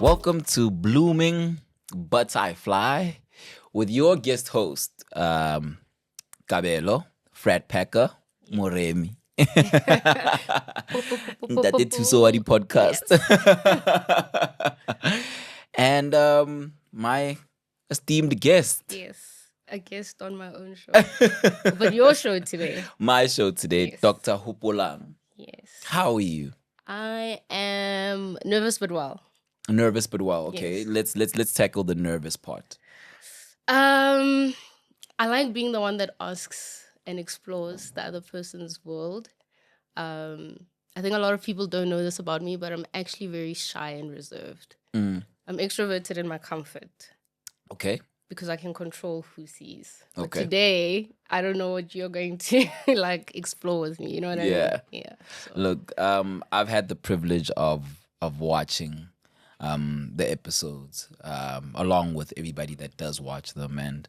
Welcome to Blooming Butterfly with your guest host, Kabelo, Frat Packer, Moremi. Ntate Tusowadi podcast. And my esteemed guest. Yes, a guest on my own show. But your show today. My show today, Yes. Dr. Hopolang. Yes. How are you? I am nervous but well. Nervous but well. Okay, Yes. let's tackle the nervous part. I like being the one that asks and explores the other person's world. I think a lot of people don't know this about me, but I'm actually very shy and reserved. I'm extroverted in my comfort Okay. because I can control who sees. But Okay. today, I don't know what you're going to like explore with me. You know what I mean? Yeah. Yeah. So. Look, I've had the privilege of watching the episodes along with everybody that does watch them, and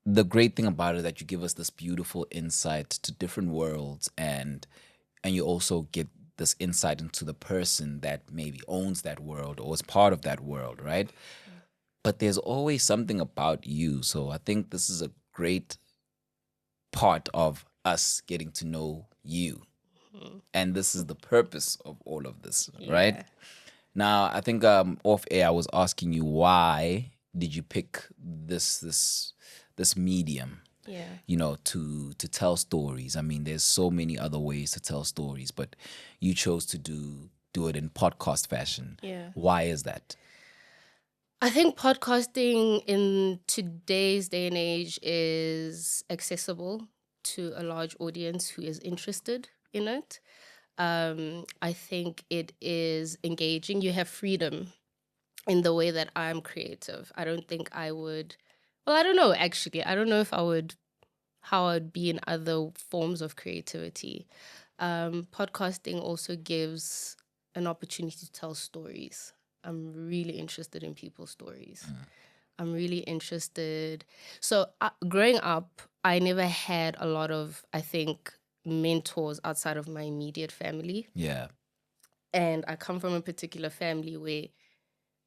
the great thing about it is that you give us this beautiful insight to different worlds, and you also get this insight into the person that maybe owns that world or is part of that world, right? But there's always something about you, so I think this is a great part of us getting to know you. And this is the purpose of all of this, right? Yeah. Now, I think off air I was asking you, why did you pick this medium, Yeah. you know, to tell stories? I mean, there's so many other ways to tell stories, but you chose to do it in podcast fashion. Yeah. Why is that? I think podcasting in today's day and age is accessible to a large audience who is interested in it. I think it is engaging. You have freedom in the way that I'm creative. I don't think I would, well, I don't know actually. I don't know if I would, how I'd be in other forms of creativity. Podcasting also gives an opportunity to tell stories. I'm really interested in people's stories. I'm really interested. So growing up, I never had a lot of, I think, mentors outside of my immediate family. Yeah. And I come from a particular family where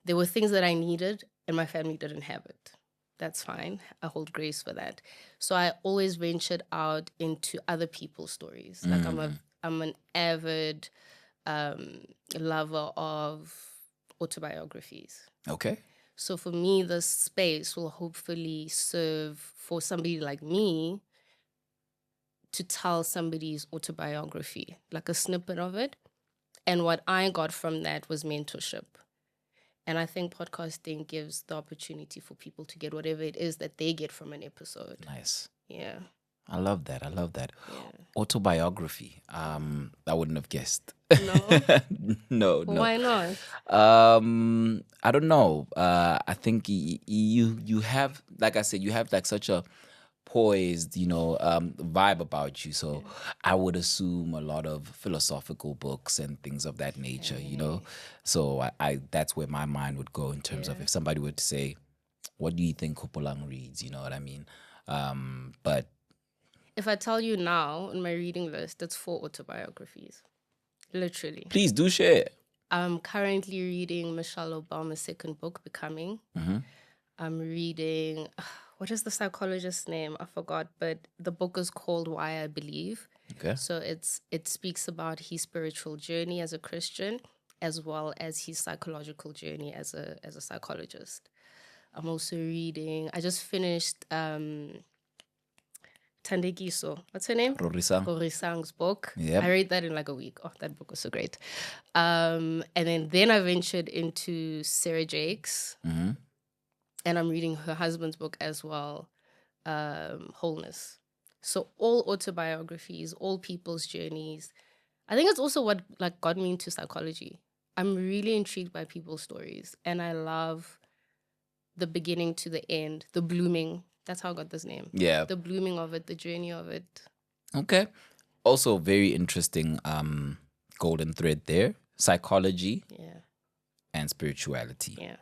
there were things that I needed and my family didn't have it. That's fine. I hold grace for that. So I always ventured out into other people's stories. Like I'm an avid lover of autobiographies. Okay. So for me, this space will hopefully serve for somebody like me to tell somebody's autobiography, like a snippet of it. And what I got from that was mentorship. And I think podcasting gives the opportunity for people to get whatever it is that they get from an episode. Nice. Yeah. I love that. Yeah. Autobiography. I wouldn't have guessed. No? No. Why not? I don't know. I think you have, like I said, you have like such a poised, vibe about you. So I would assume a lot of philosophical books and things of that nature, you know. So I that's where my mind would go in terms of if somebody were to say, "What do you think Hopolang reads?" You know what I mean? But If I tell you now on my reading list, it's 4 autobiographies. Literally. please do share. I'm currently reading Michelle Obama's second book, Becoming. I'm reading, what is the psychologist's name? I forgot, but the book is called Why I Believe. Okay. So it speaks about his spiritual journey as a Christian, as well as his psychological journey as a psychologist. I'm also reading, I just finished Tandekiso. What's her name? Rorisang. Rorisang's book. Yep. I read that in like a week. Oh, that book was so great. And then I ventured into Sarah Jakes. And I'm reading her husband's book as well, Wholeness. So all autobiographies, all people's journeys. I think it's also what like got me into psychology. I'm really intrigued by people's stories. And I love the beginning to the end, the blooming. That's how I got this name. Yeah. The blooming of it, the journey of it. Okay. Also very interesting golden thread there. Psychology Yeah. and spirituality. Yeah.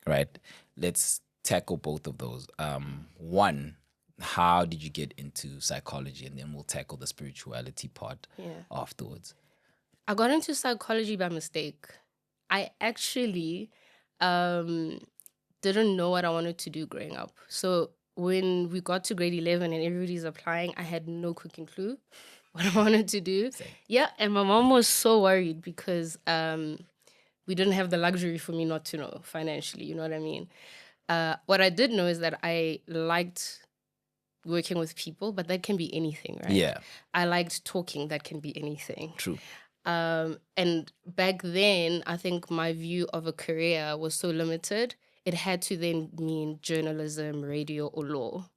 Right? Let's tackle both of those. One, how did you get into psychology? And then we'll tackle the spirituality part afterwards. I got into psychology by mistake. I actually didn't know what I wanted to do growing up. So when we got to grade 11 and everybody's applying, I had no cooking clue what I wanted to do. Same. Yeah, and my mom was so worried because we didn't have the luxury for me not to know financially, you know what I mean? What I did know is that I liked working with people, but that can be anything, right? Yeah. I liked talking, that can be anything. True. And back then, I think my view of a career was so limited. It had to then mean journalism, radio, or law.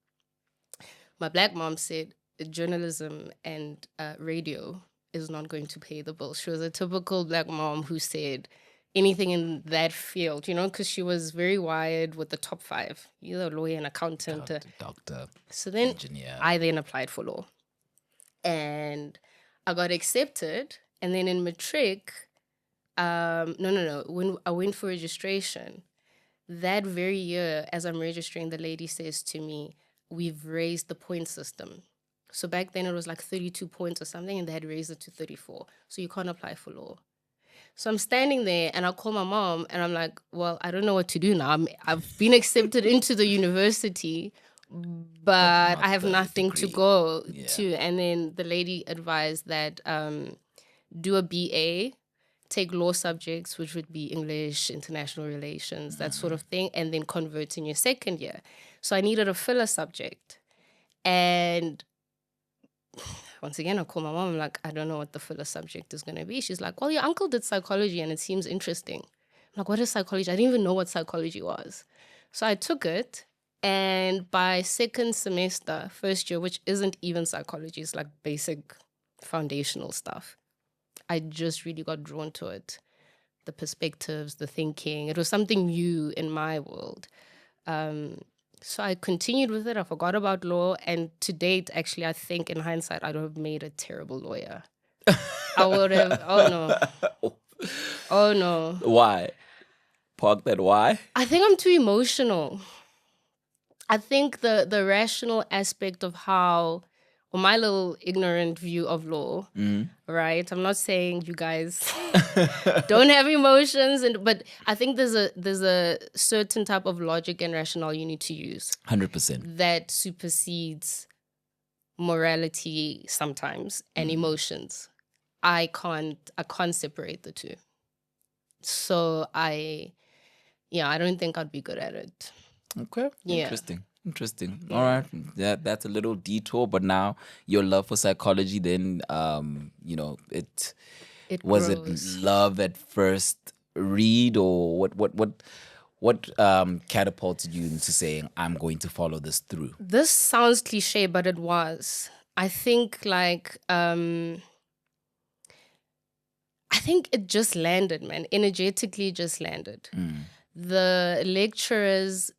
My black mom said journalism and radio is not going to pay the bills. She was a typical black mom who said anything in that field, you know, because she was very wired with the top five. You're a lawyer, an accountant. Doctor, So then engineer. I then applied for law. And I got accepted. And then in matric, no. When I went for registration, that very year, as I'm registering, the lady says to me, we've raised the point system. So back then it was like 32 points or something, and they had raised it to 34. So you can't apply for law. So I'm standing there and I call my mom and I'm like, well, I don't know what to do now. I've been accepted into the university, but I have nothing to go to. And then the lady advised that do a BA, take law subjects, which would be English, international relations, that sort of thing, and then convert in your second year. So I needed a filler subject. And once again, I call my mom. I'm like, I don't know what the filler subject is going to be. She's like, well, your uncle did psychology and it seems interesting. I'm like, what is psychology? I didn't even know what psychology was. So I took it. And by second semester, first year, which isn't even psychology, it's like basic foundational stuff, I just really got drawn to it. The perspectives, the thinking. It was something new in my world. So I continued with it. I forgot about law. And to date, actually, I think in hindsight, I would have made a terrible lawyer. I would have, oh no. Why? Park that why? I think I'm too emotional. I think the rational aspect of how, or my little ignorant view of law, right? I'm not saying you guys don't have emotions, but I think there's a certain type of logic and rationale you need to use 100%. that supersedes morality sometimes and emotions. I can't separate the two. So I don't think I'd be good at it. Okay. Yeah. Interesting. All right. That's a little detour, but now your love for psychology, then it was grows. it love at first read, or what catapulted you into saying I'm going to follow this through? This sounds cliche, but it was. I think I think it just landed, man. Energetically just landed. The lecturers,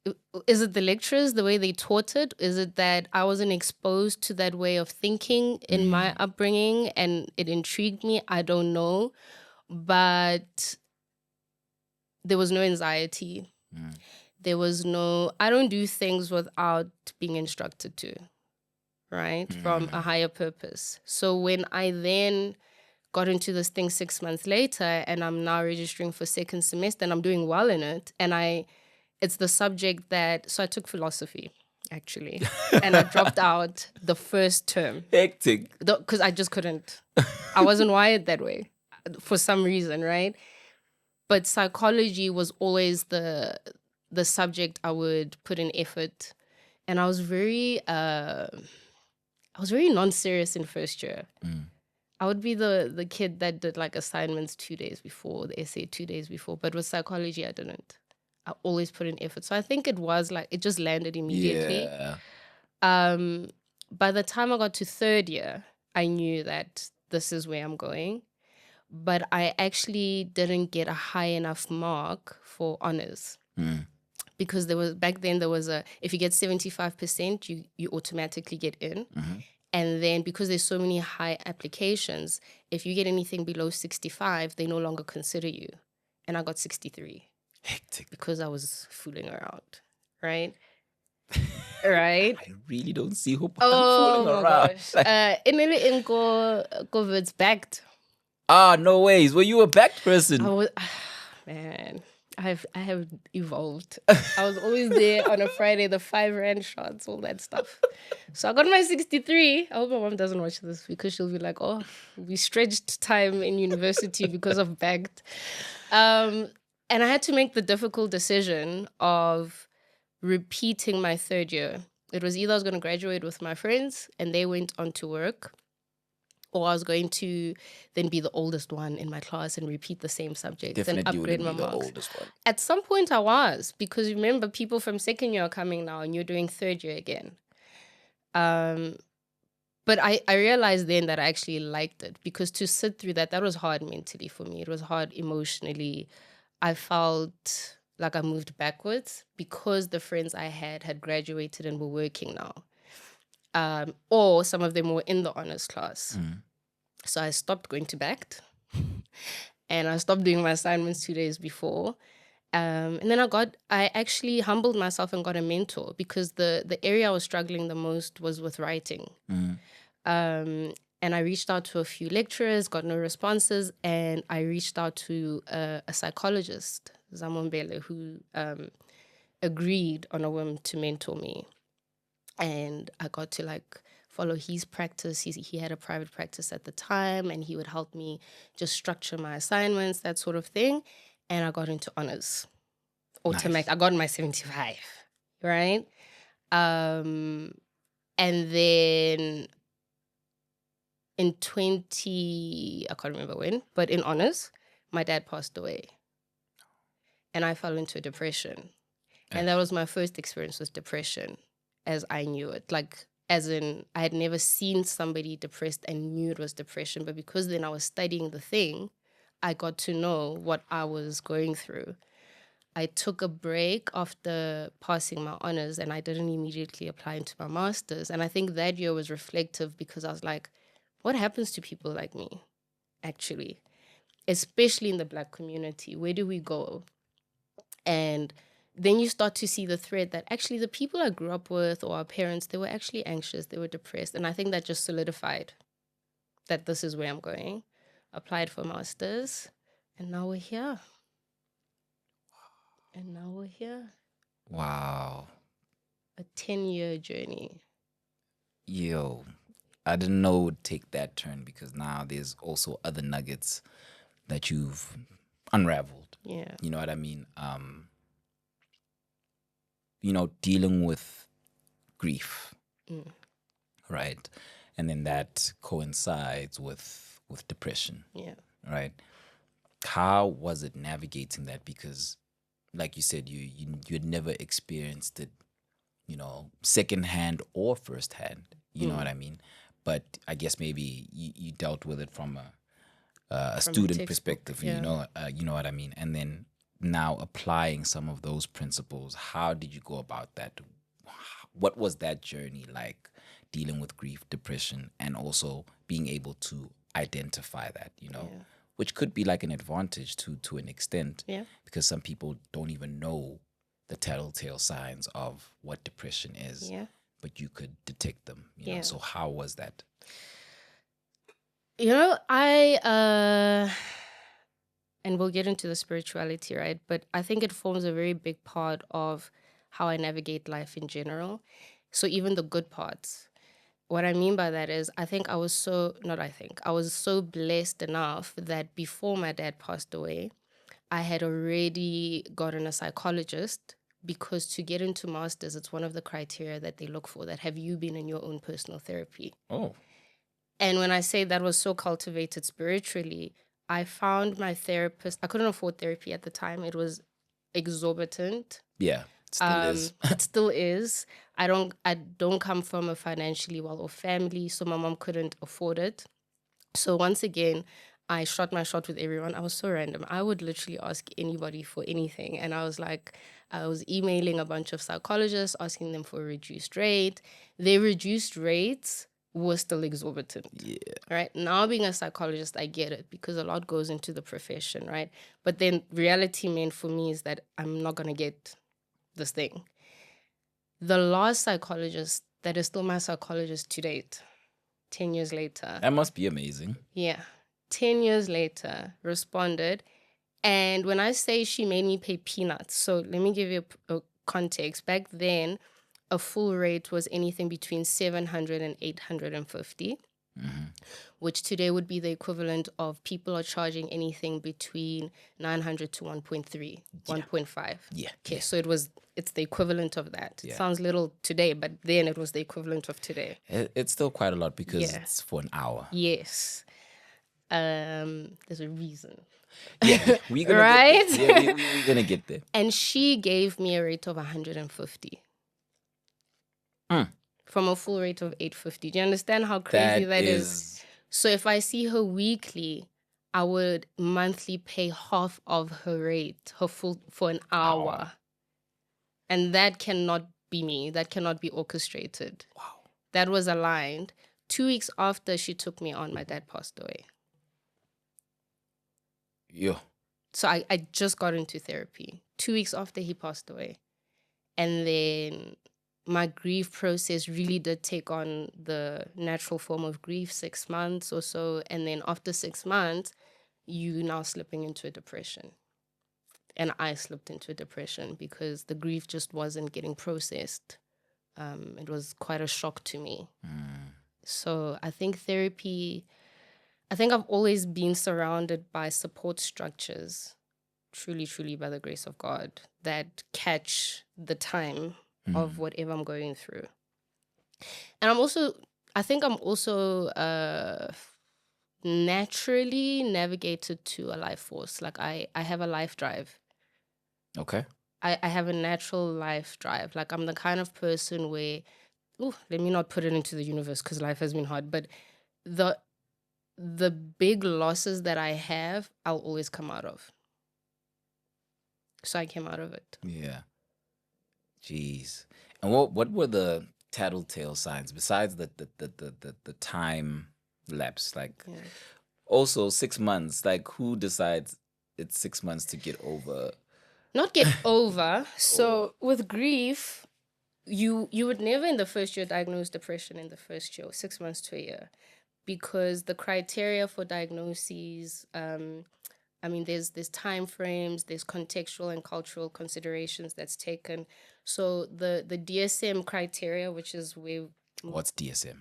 is it the lecturers, the way they taught it? Is it that I wasn't exposed to that way of thinking in my upbringing and it intrigued me? I don't know. But there was no anxiety. There was no, I don't do things without being instructed to, right? From a higher purpose. So when I then got into this thing 6 months later and I'm now registering for second semester and I'm doing well in it. And it's the subject that, so I took philosophy actually. And I dropped out the first term. Hectic. Because I just couldn't. I wasn't wired that way for some reason, right? But psychology was always the subject I would put in effort. And I was very non-serious in first year. I would be the kid that did like assignments 2 days before, the essay 2 days before. But with psychology, I didn't. I always put in effort. So I think it was like, it just landed immediately. Yeah. By the time I got to third year, I knew that this is where I'm going. But I actually didn't get a high enough mark for honors. Because back then there was if you get 75%, you automatically get in. And then because there's so many high applications, if you get anything below 65, they no longer consider you. And I got 63. Hectic. Because I was fooling around, right? Right? I really don't see Hopolang Oh fooling my around. gosh. In COVID's backed. No ways. Were you a backed person? Man, I have evolved. I was always there on a Friday, the 5 Rand shots, all that stuff. So I got my 63. I hope my mom doesn't watch this because she'll be like, oh, we stretched time in university because of bagged. And I had to make the difficult decision of repeating my third year. It was either I was going to graduate with my friends and they went on to work, or I was going to then be the oldest one in my class and repeat the same subjects and Definitely upgrade wouldn't my be the marks. oldest one. At some point I was, because remember, people from second year are coming now and you're doing third year again. But I realized then that I actually liked it, because to sit through that was hard mentally for me. It was hard emotionally. I felt like I moved backwards because the friends I had graduated and were working now. Or some of them were in the honors class. So I stopped going to BACT and I stopped doing my assignments 2 days before. And then I actually humbled myself and got a mentor, because the area I was struggling the most was with writing. And I reached out to a few lecturers, got no responses, and I reached out to a psychologist, Zamombele, who agreed on a whim to mentor me. And I got to follow his practice. He had a private practice at the time, and he would help me just structure my assignments, that sort of thing. And I got into honors. Automatic. Nice. I got my 75, right? And then in I can't remember when, but in honors, my dad passed away. And I fell into a depression. And that was my first experience with depression, as I knew it. As in, I had never seen somebody depressed and knew it was depression. But because then I was studying the thing, I got to know what I was going through. I took a break after passing my honors, and I didn't immediately apply into my master's. And I think that year was reflective, because I was like, what happens to people like me, actually? Especially in the Black community. Where do we go? And then you start to see the thread that actually the people I grew up with, or our parents, they were actually anxious, they were depressed. And I think that just solidified that this is where I'm going. Applied for master's, and now we're here. Wow. A 10-year journey. Yo, I didn't know it would take that turn, because now there's also other nuggets that you've unraveled. Yeah. You know what I mean? Dealing with grief, right? And then that coincides with depression. Yeah. Right? How was it navigating that? Because, like you said, you had never experienced it, secondhand or firsthand. You know what I mean? But I guess maybe you dealt with it from a student perspective. Yeah. You know what I mean? And then now applying some of those principles, how did you go about that? What was that journey like, dealing with grief, depression, and also being able to identify that, which could be like an advantage to an extent, because some people don't even know the telltale signs of what depression is, but you could detect them, know. So how was that? And we'll get into the spirituality, right? But I think it forms a very big part of how I navigate life in general. So even the good parts. What I mean by that is, I was so blessed enough that before my dad passed away, I had already gotten a psychologist, because to get into masters, it's one of the criteria that they look for, that have you been in your own personal therapy? Oh. And when I say that was so cultivated spiritually, I found my therapist. I couldn't afford therapy at the time. It was exorbitant. Yeah, it still is. It still is. I don't come from a financially well-off family, so my mom couldn't afford it. So once again, I shot my shot with everyone. I was so random. I would literally ask anybody for anything. And I was emailing a bunch of psychologists, asking them for a reduced rate. Their reduced rates were still exorbitant. Yeah. Right? Now being a psychologist, I get it, because a lot goes into the profession, right? But then reality meant for me is that I'm not going to get this thing. The last psychologist that is still my psychologist to date, 10 years later. That must be amazing. Yeah. 10 years later, responded And when I say she made me pay peanuts, so let me give you a context. Back then, a full rate was anything between 700 and 850, which today would be the equivalent of people are charging anything between 900 to 1.3, 1.5. Yeah. Okay, so it's the equivalent of that. Yeah. It sounds little today, but then it was the equivalent of today. It's still quite a lot because it's for an hour. Yes. There's a reason. Yeah, we're gonna Right? get there. Yeah, we're gonna get there. And she gave me a rate of 150 from a full rate of 850. Do you understand how crazy that is? So if I see her weekly, I would monthly pay half of her rate, her full, for an hour. And that cannot be me. That cannot be orchestrated. Wow. That was aligned. 2 weeks after she took me on, my dad passed away. Yeah. So I just got into therapy 2 weeks after he passed away. And then my grief process really did take on the natural form of grief, 6 months or so. And then after 6 months, you now slipping into a depression. And I slipped into a depression because the grief just wasn't getting processed. It was quite a shock to me. So I think therapy, I think I've always been surrounded by support structures, truly, truly by the grace of God, that catch the time of whatever I'm going through. And I think I'm also naturally navigated to a life force. Like I have a life drive. Okay. I have a natural life drive. Like I'm the kind of person where, let me not put it into the universe because life has been hard, but the big losses that I have, I'll always come out of. So I came out of it. Yeah. Jeez. And what were the tattletale signs besides the time lapse? Like also 6 months. Like who decides it's 6 months to get over? Not get over. So with grief, you would never in the first year diagnose depression in the first year, 6 months to a year, because the criteria for diagnoses, there's time frames, there's contextual and cultural considerations that's taken. So the DSM criteria, which is where... What's DSM?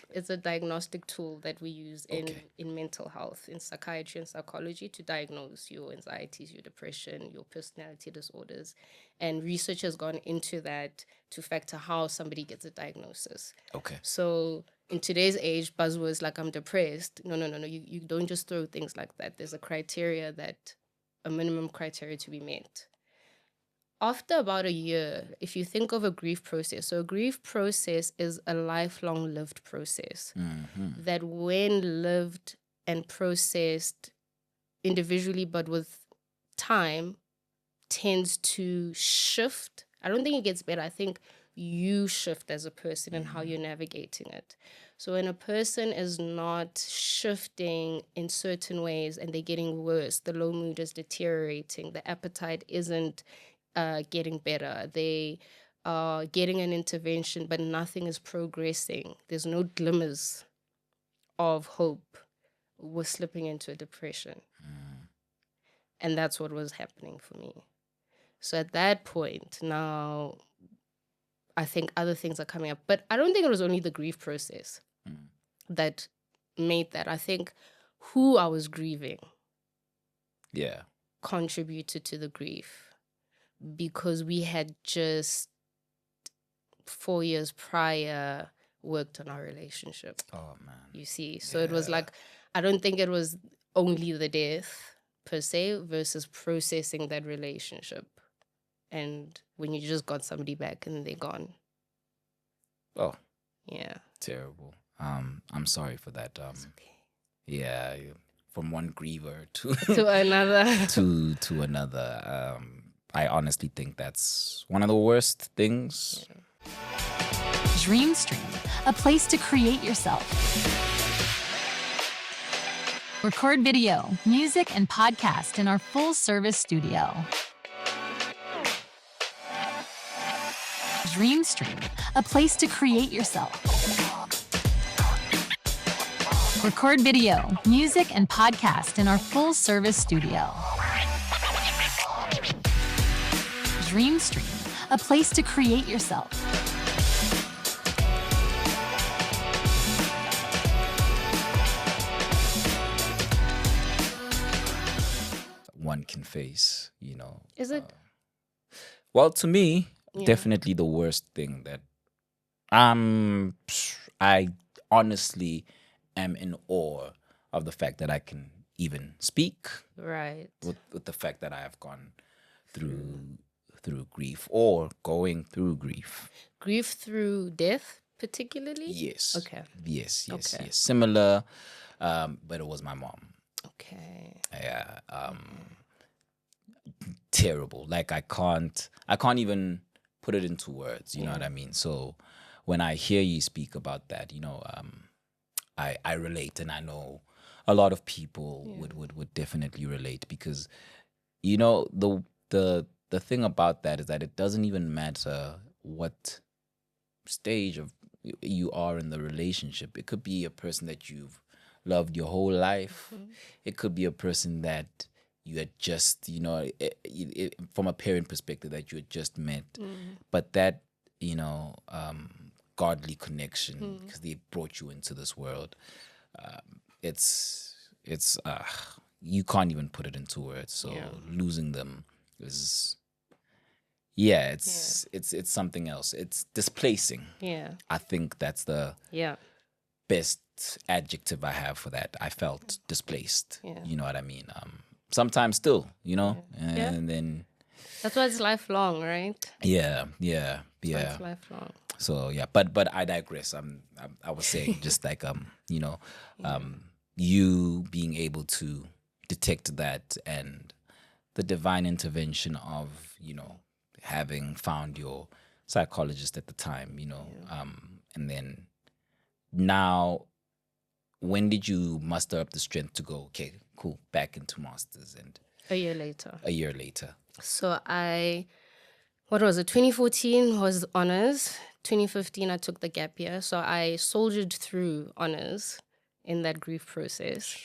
It's a diagnostic tool that we use in mental health, in psychiatry and psychology, to diagnose your anxieties, your depression, your personality disorders. And research has gone into that to factor how somebody gets a diagnosis. Okay. So in today's age, buzzwords like I'm depressed. No. You don't just throw things like that. There's a minimum criteria to be met. After about a year, if you think of a grief process, so a grief process is a lifelong lived process that when lived and processed individually, but with time, tends to shift. I don't think it gets better. I think you shift as a person and how you're navigating it. So when a person is not shifting in certain ways and they're getting worse, the low mood is deteriorating, the appetite isn't getting better. They are getting an intervention, but nothing is progressing. There's no glimmers of hope. We're slipping into a depression. And that's what was happening for me. So at that point, now I think other things are coming up. But I don't think it was only the grief process that made that. I think who I was grieving contributed to the grief. Because we had just 4 years prior worked on our relationship. Oh, man. You see? So it was like, I don't think it was only the death per se versus processing that relationship. And when you just got somebody back and they're gone. Oh. Yeah. Terrible. I'm sorry for that. It's okay. Yeah. From one griever to another. to another. I honestly think that's one of the worst things. Dreamstream, a place to create yourself. Record video, music, and podcast in our full-service studio. Dreamstream, a place to create yourself. Record video, music, and podcast in our full-service studio. Dream Stream, a place to create yourself. One can face, you know. Is it? Well, to me, Yeah. definitely the worst thing that I honestly am in awe of the fact that I can even speak Right. with the fact that I have gone through grief or going through grief. Grief through death, particularly? Yes. Okay. Yes. Okay. Yes. Similar, but it was my mom. Okay. Yeah. Terrible. Like I can't even put it into words. You know what I mean? So when I hear you speak about that, you know, I relate, and I know a lot of people would definitely relate, because, you know, the thing about that is that it doesn't even matter what stage of you are in the relationship. It could be a person that you've loved your whole life. It could be a person that you had just, you know, from a parent perspective, that you had just met, but that, you know, godly connection, because they brought you into this world. It's you can't even put it into words. So losing them is, it's something else. It's displacing. Yeah. I think that's the Yeah. best adjective I have for that. I felt displaced. Yeah. You know what I mean? Sometimes still, you know, and then That's why it's lifelong, right? It's lifelong. So yeah, but I digress. I was saying just like you know, you being able to detect that, and the divine intervention of, you know, having found your psychologist at the time, you know, and then now, when did you muster up the strength to go, okay, cool, back into masters? And A year later. a year later. So what was it? 2014 was honors. 2015, I took the gap year. So I soldiered through honors in that grief process.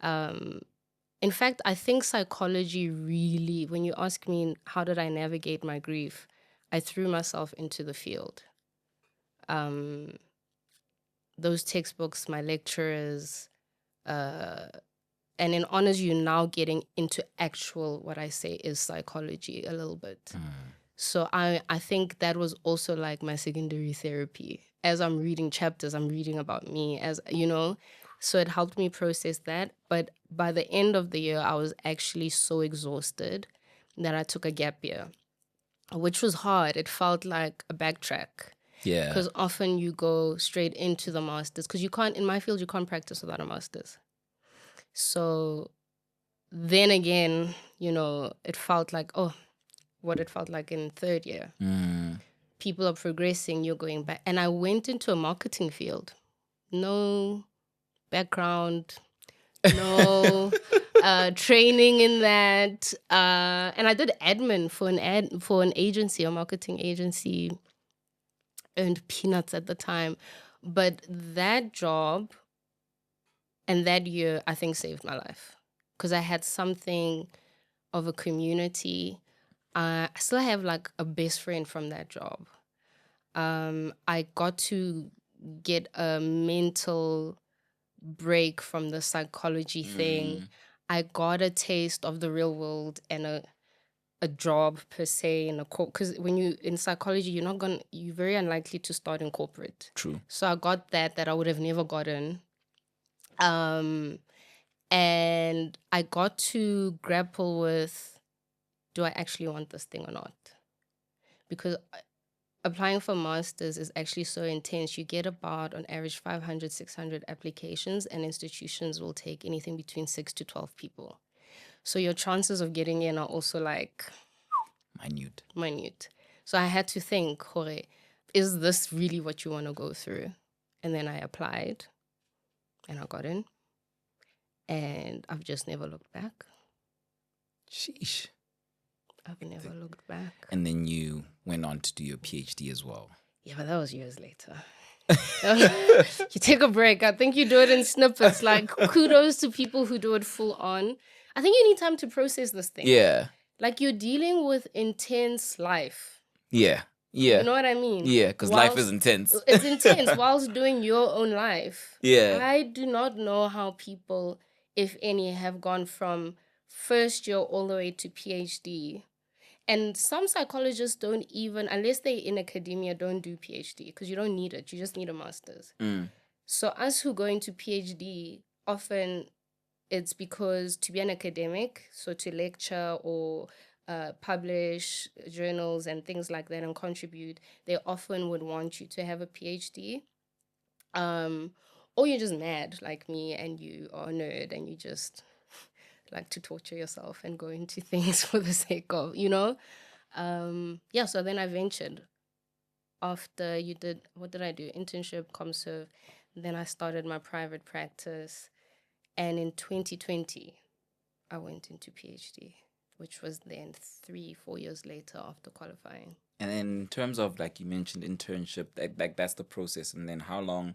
In fact, I think psychology really, when you ask me how did I navigate my grief, I threw myself into the field. Those textbooks, my lecturers, and in honors, you're now getting into actual, what I say is psychology a little bit. So I think that was also like my secondary therapy. As I'm reading chapters, I'm reading about me, as you know. So it helped me process that. But by the end of the year, I was actually so exhausted that I took a gap year, which was hard. It felt like a backtrack. Yeah. Because often you go straight into the masters. Because you can't, in my field, you can't practice without a master's. So then again, you know, it felt like, what it felt like in third year. People are progressing, you're going back. And I went into a marketing field. No background, no training in that. And I did admin for an agency, a marketing agency, earned peanuts at the time. But that job and that year, I think, saved my life. Because I had something of a community. I still have like a best friend from that job. I got to get a mental break from the psychology thing. I got a taste of the real world and a job per se in a because when you in psychology, you're very unlikely to start in corporate. True. So I got that I would have never gotten. And I got to grapple with, do I actually want this thing or not? Because applying for masters is actually so intense. You get about, on average, 500, 600 applications, and institutions will take anything between 6 to 12 people. So your chances of getting in are also like minute. So I had to think, Jorge, is this really what you want to go through? And then I applied and I got in. And I've just never looked back. Sheesh. I've never looked back. And then you went on to do your PhD as well. Yeah, but that was years later. You take a break. I think you do it in snippets. Like, kudos to people who do it full on. I think you need time to process this thing. Yeah. Like, you're dealing with intense life. Yeah. You know what I mean? Yeah, because life is Whilst- intense. It's intense whilst doing your own life. Yeah. I do not know how people, if any, have gone from first year all the way to PhD. And some psychologists don't even, unless they're in academia, don't do PhD because you don't need it. You just need a master's. So us who go into PhD, often it's because to be an academic, so to lecture or publish journals and things like that and contribute, they often would want you to have a PhD. Or you're just mad like me and you are a nerd and you just like to torture yourself and go into things for the sake of, yeah, so then I ventured after what did I do? Internship, ComServe. Then I started my private practice. And in 2020, I went into PhD, which was then 3-4 years later after qualifying. And then in terms of, like you mentioned, internship, that's the process. And then how long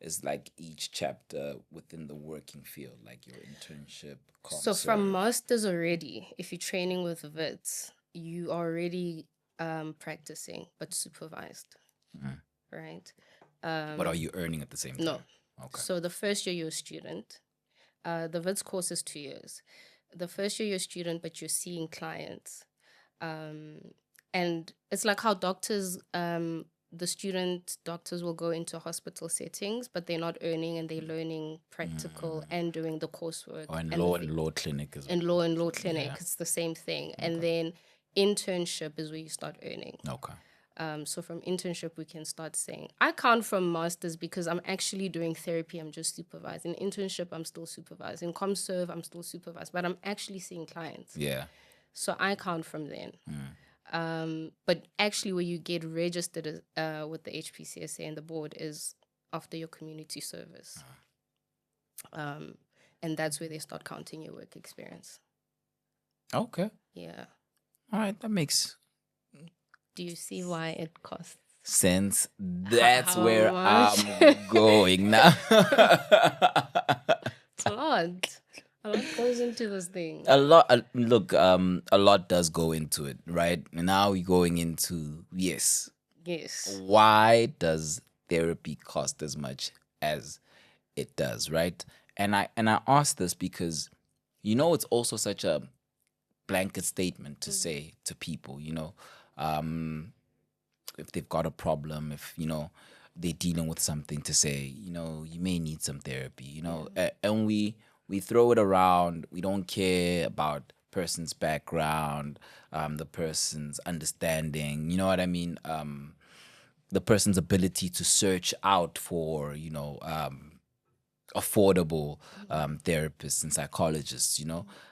is like each chapter within the working field, like your internship? So from masters already, if you're training with VITS, you are already practicing, but supervised, right? But are you earning at the same time? No. Okay. So the first year you're a student. The VITS course is 2 years. The first year you're a student, but you're seeing clients. And it's like how doctors, the student doctors will go into hospital settings, but they're not earning and they're learning practical and doing the coursework. Or in and law clinic as well. In law clinic, it's the same thing. And then internship is where you start earning. Okay. So from internship, we can start saying, I count from masters because I'm actually doing therapy. I'm just supervising. Internship, I'm still supervising. ComServe, I'm still supervised, but I'm actually seeing clients. Yeah. So I count from then. But actually where you get registered with the HPCSA and the board is after your community service. And that's where they start counting your work experience. Okay. Yeah. All right. That makes Do you see why it costs? sense. That's How where much? I'm going now. It's a lot. A lot goes into this thing. A lot. Look, a lot does go into it, right? And now we're going into Yes. why does therapy cost as much as it does, right? And I ask this because it's also such a blanket statement to say to people, if they've got a problem, if they're dealing with something, to say, you may need some therapy, and we throw it around. We don't care about person's background, the person's understanding, you know what I mean? The person's ability to search out for, affordable therapists and psychologists,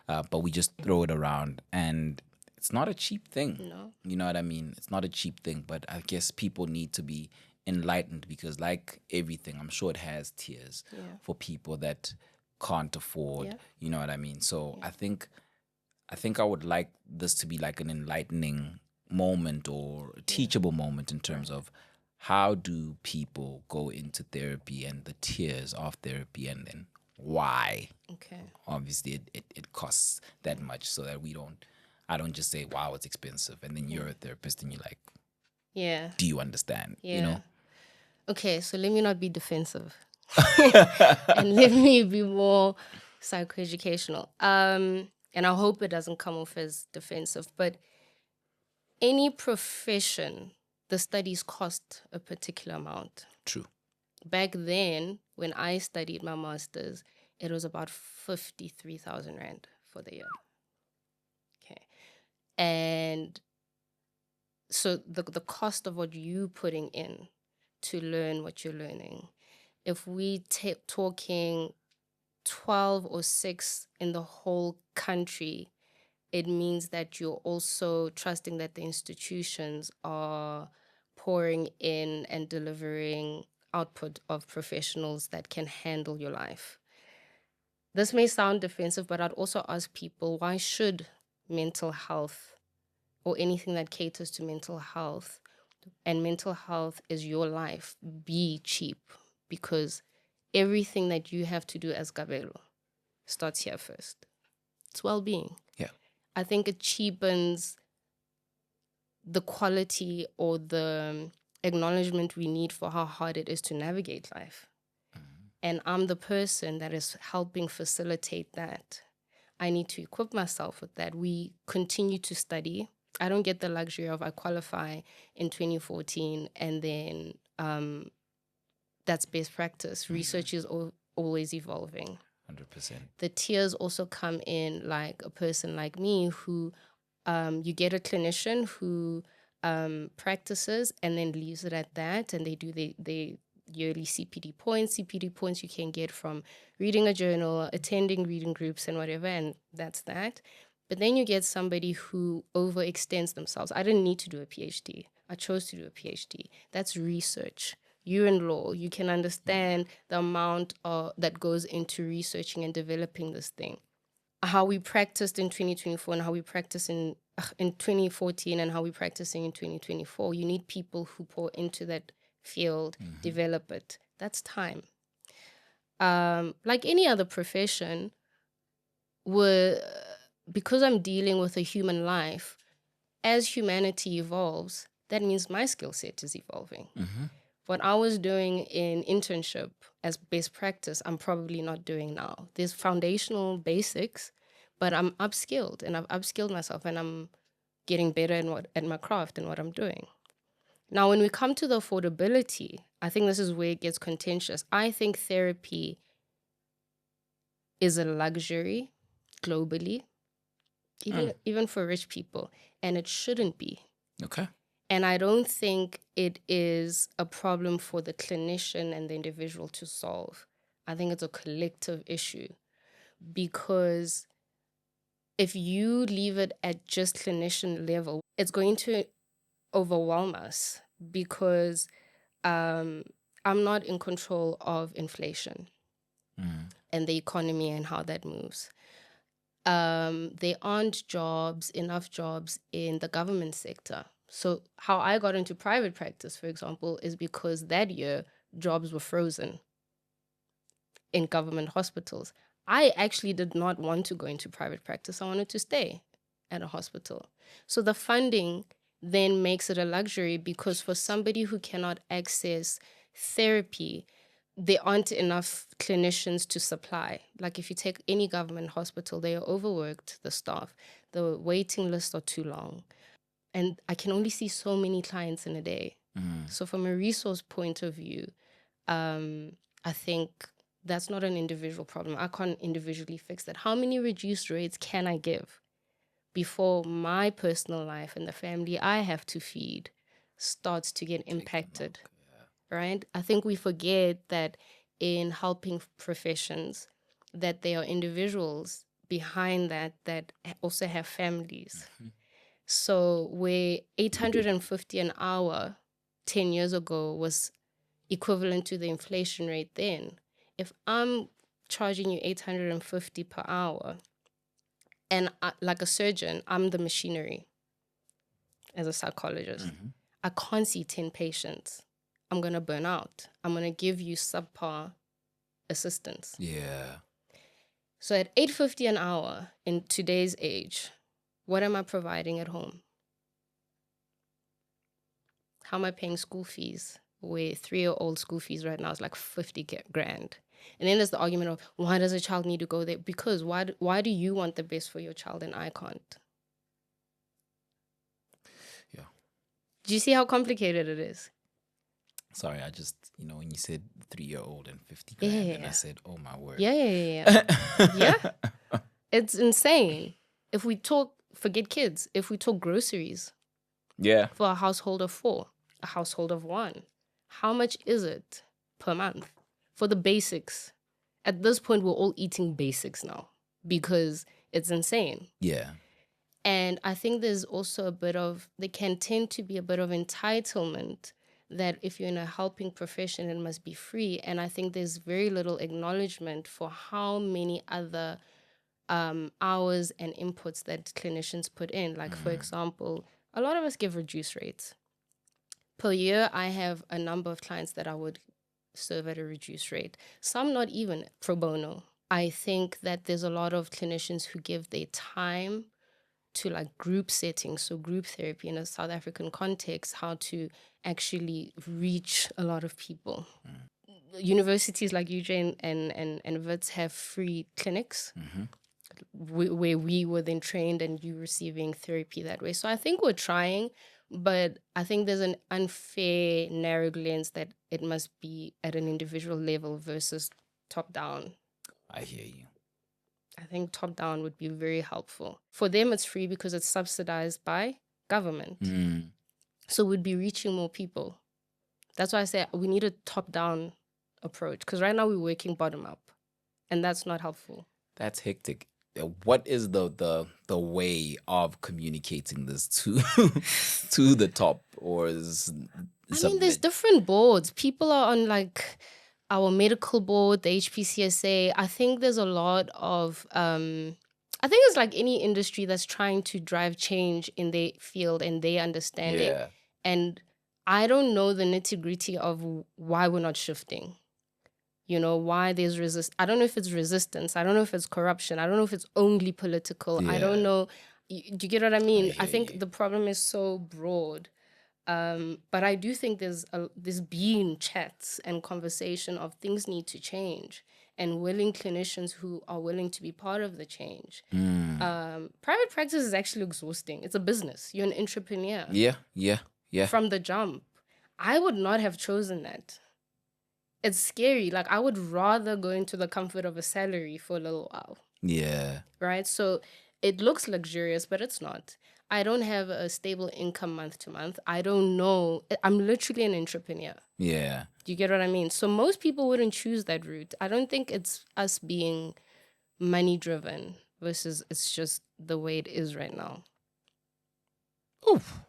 but we just throw it around, and it's not a cheap thing. No. You know what I mean? It's not a cheap thing, but I guess people need to be enlightened because, like everything, I'm sure it has tiers for people that can't afford. You know what I mean? So I think I would like this to be like an enlightening moment or a teachable moment in terms of how do people go into therapy and the tiers of therapy, and then why. Okay. Obviously it costs that much, so that I don't just say, wow, it's expensive, and then you're a therapist and you're like, Yeah. do you understand? Yeah. Okay, so let me not be defensive. And let me be more psychoeducational. And I hope it doesn't come off as defensive, but any profession, the studies cost a particular amount. True. Back then, when I studied my master's, it was about 53,000 Rand for the year. Okay. And so the cost of what you putting in to learn what you're learning, if we talking 12 or 6 in the whole country, it means that you're also trusting that the institutions are pouring in and delivering output of professionals that can handle your life. This may sound defensive, but I'd also ask people, why should mental health or anything that caters to mental health, and mental health is your life, be cheap? Because everything that you have to do as Gabelo starts here first. It's well-being. Yeah. I think it cheapens the quality or the acknowledgement we need for how hard it is to navigate life. And I'm the person that is helping facilitate that. I need to equip myself with that. We continue to study. I don't get the luxury of I qualify in 2014 and then that's best practice. Research is always evolving. 100%. The tiers also come in like a person like me who you get a clinician who practices and then leaves it at that, and they do the yearly CPD points. CPD points you can get from reading a journal, attending reading groups and whatever, and that's that. But then you get somebody who overextends themselves. I didn't need to do a PhD. I chose to do a PhD. That's research. You're in law. You can understand the amount that goes into researching and developing this thing. How we practiced in 2024 and how we practice in 2014 and how we're practicing in 2024. You need people who pour into that field, develop it. That's time. Like any other profession, because I'm dealing with a human life, as humanity evolves, that means my skill set is evolving. What I was doing in internship as best practice, I'm probably not doing now. There's foundational basics, but I'm upskilled and I've upskilled myself and I'm getting better at my craft and what I'm doing. Now, when we come to the affordability, I think this is where it gets contentious. I think therapy is a luxury globally, even for rich people, and it shouldn't be. Okay. And I don't think it is a problem for the clinician and the individual to solve. I think it's a collective issue, because if you leave it at just clinician level, it's going to overwhelm us, because I'm not in control of inflation and the economy and how that moves. There aren't enough jobs in the government sector. So how I got into private practice, for example, is because that year jobs were frozen in government hospitals. I actually did not want to go into private practice. I wanted to stay at a hospital. So the funding then makes it a luxury, because for somebody who cannot access therapy, there aren't enough clinicians to supply. Like if you take any government hospital, they are overworked, the staff. The waiting lists are too long. And I can only see so many clients in a day. So from a resource point of view, I think that's not an individual problem. I can't individually fix that. How many reduced rates can I give before my personal life and the family I have to feed starts to get impacted? Right? I think we forget that in helping professions, that there are individuals behind that also have families. So where 850 an hour 10 years ago was equivalent to the inflation rate then, if I'm charging you 850 per hour, and like a surgeon, I'm the machinery as a psychologist. I can't see 10 patients. I'm going to burn out. I'm going to give you subpar assistance. Yeah. So at 850 an hour in today's age, what am I providing at home? How am I paying school fees? Where 3-year-old school fees right now is like 50 grand. And then there's the argument of, why does a child need to go there? Because why do you want the best for your child and I can't? Yeah. Do you see how complicated it is? Sorry, I just, when you said 3-year-old and 50 grand, and I said, oh my word. Yeah. Yeah. It's insane. If we forget kids, if we talk groceries. Yeah. For a household of 4, a household of 1, how much is it per month for the basics? At this point, we're all eating basics now because it's insane. Yeah. And I think there's also there can tend to be a bit of entitlement that if you're in a helping profession, it must be free. And I think there's very little acknowledgement for how many other hours and inputs that clinicians put in. Like, for example, a lot of us give reduced rates. Per year, I have a number of clients that I would serve at a reduced rate. Some not even pro bono. I think that there's a lot of clinicians who give their time to like group settings, so group therapy in a South African context, how to actually reach a lot of people. Universities like UJ and Wits have free clinics where we were then trained and you receiving therapy that way. So I think we're trying, but I think there's an unfair narrow lens that it must be at an individual level versus top down. I hear you. I think top down would be very helpful. For them, it's free because it's subsidized by government. So we'd be reaching more people. That's why I say we need a top down approach, because right now we're working bottom up, and that's not helpful. That's hectic. What is the way of communicating this to to the top, or is I mean, there's different boards. People are on like our medical board, the HPCSA. I think there's a lot of I think it's like any industry that's trying to drive change in their field and they understand it. And I don't know the nitty-gritty of why we're not shifting. You know, why there's I don't know if it's resistance. I don't know if it's corruption. I don't know if it's only political. I don't know. Do you get what I mean? I think the problem is so broad. But I do think there's been chats and conversation of things need to change and willing clinicians who are willing to be part of the change. Private practice is actually exhausting. It's a business. You're an entrepreneur. Yeah. From the jump. I would not have chosen that. It's scary. Like, I would rather go into the comfort of a salary for a little while. Yeah. Right? So it looks luxurious, but it's not. I don't have a stable income month to month. I don't know. I'm literally an entrepreneur. Yeah. Do you get what I mean? So most people wouldn't choose that route. I don't think it's us being money driven versus it's just the way it is right now. Oof.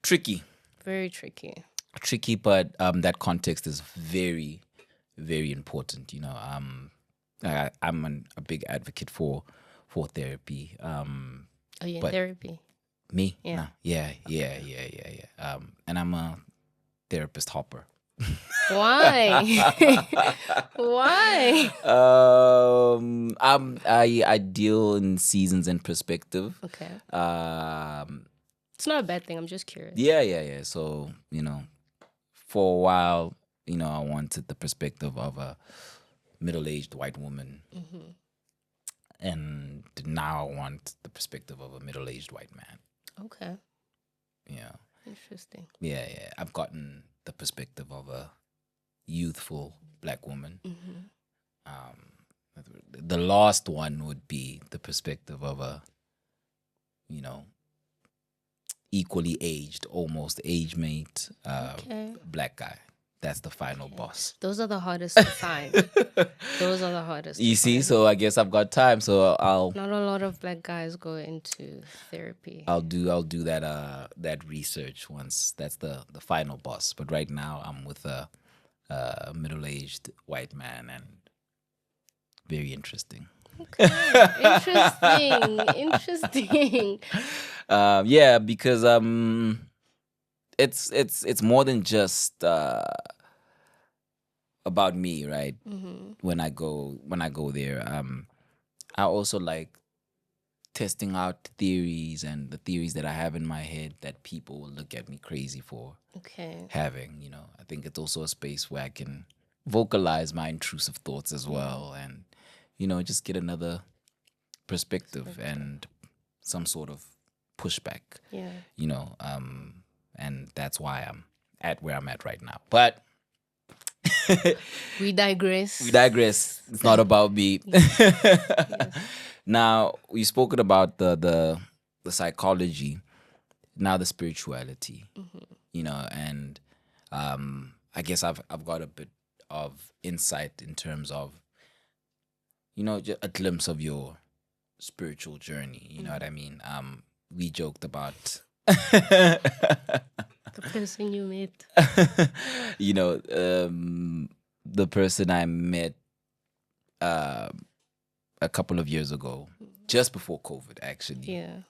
Tricky. Very tricky. Tricky, but that context is very, very important. You know, I'm a big advocate for therapy. Are you in therapy? Me? Yeah. Nah. Yeah. And I'm a therapist hopper. Why? Why? I deal in seasons and perspective. Okay. It's not a bad thing. I'm just curious. Yeah. So, you know, for a while, you know, I wanted the perspective of a middle-aged white woman. And now I want the perspective of a middle-aged white man. Okay. Yeah. Interesting. Yeah. I've gotten the perspective of a youthful black woman. The last one would be the perspective of a, you know, equally aged, almost age mate, black guy. That's the final boss. Those are the hardest to find. Those are the hardest. You see, so I guess I've got time. So I'll. Not a lot of black guys go into therapy. I'll do that research once that's the final boss. But right now I'm with a middle-aged white man, and very interesting. Okay. Interesting. Yeah, because it's more than just about me, right? When I go there, I also like testing out theories and the theories that I have in my head that people will look at me crazy for having. You know, I think it's also a space where I can vocalize my intrusive thoughts as well, and you know, just get another perspective and some sort of pushback. Yeah. You know, and that's why I'm at where I'm at right now. But we digress. It's not about me. Yes. Now, we've spoken about the psychology, now the spirituality. You know, and I guess I've got a bit of insight in terms of, you know, just a glimpse of your spiritual journey. You know what I mean? We joked about the person you met. You know, the person I met a couple of years ago, just before COVID, actually. Yeah.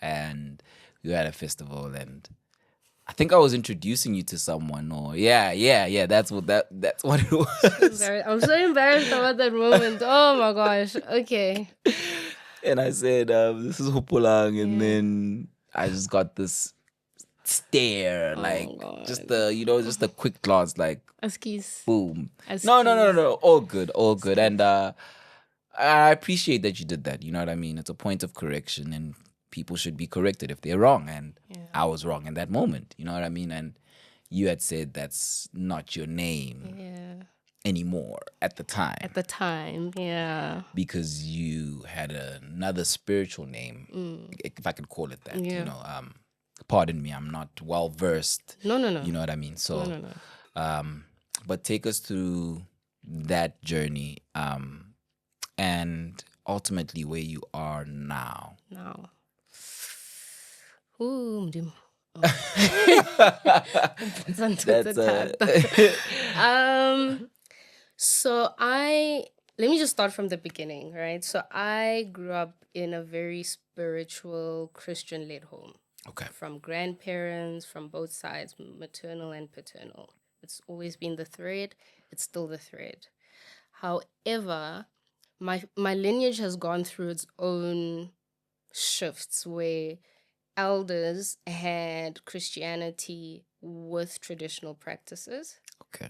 And we were at a festival, and I think I was introducing you to someone, or that's what it was. I'm so embarrassed about that moment. Oh my gosh. Okay. and I said, "This is Hopolang," and Yeah. then I just got this stare, like Oh just God. just a quick glance, like Askies. boom. No, no, no, Askies. no. All good, all good. And I appreciate that you did that. You know what I mean? It's a point of correction, and people should be corrected if they're wrong. And Yeah. I was wrong in that moment. You know what I mean? And you had said that's not your name Yeah. anymore at the time At the time, yeah. because you had another spiritual name, if I could call it that. Yeah. You know, pardon me, I'm not well versed. No, no, no. You know what I mean? So, No. but take us through that journey, and ultimately where you are now. Now. Ooh, mdim. That's So let me just start from the beginning, right? So I grew up in a very spiritual Christian-led home. okay. From grandparents, from both sides, maternal and paternal. It's always been the thread. It's still the thread. However, my lineage has gone through its own shifts where elders had Christianity with traditional practices. Okay.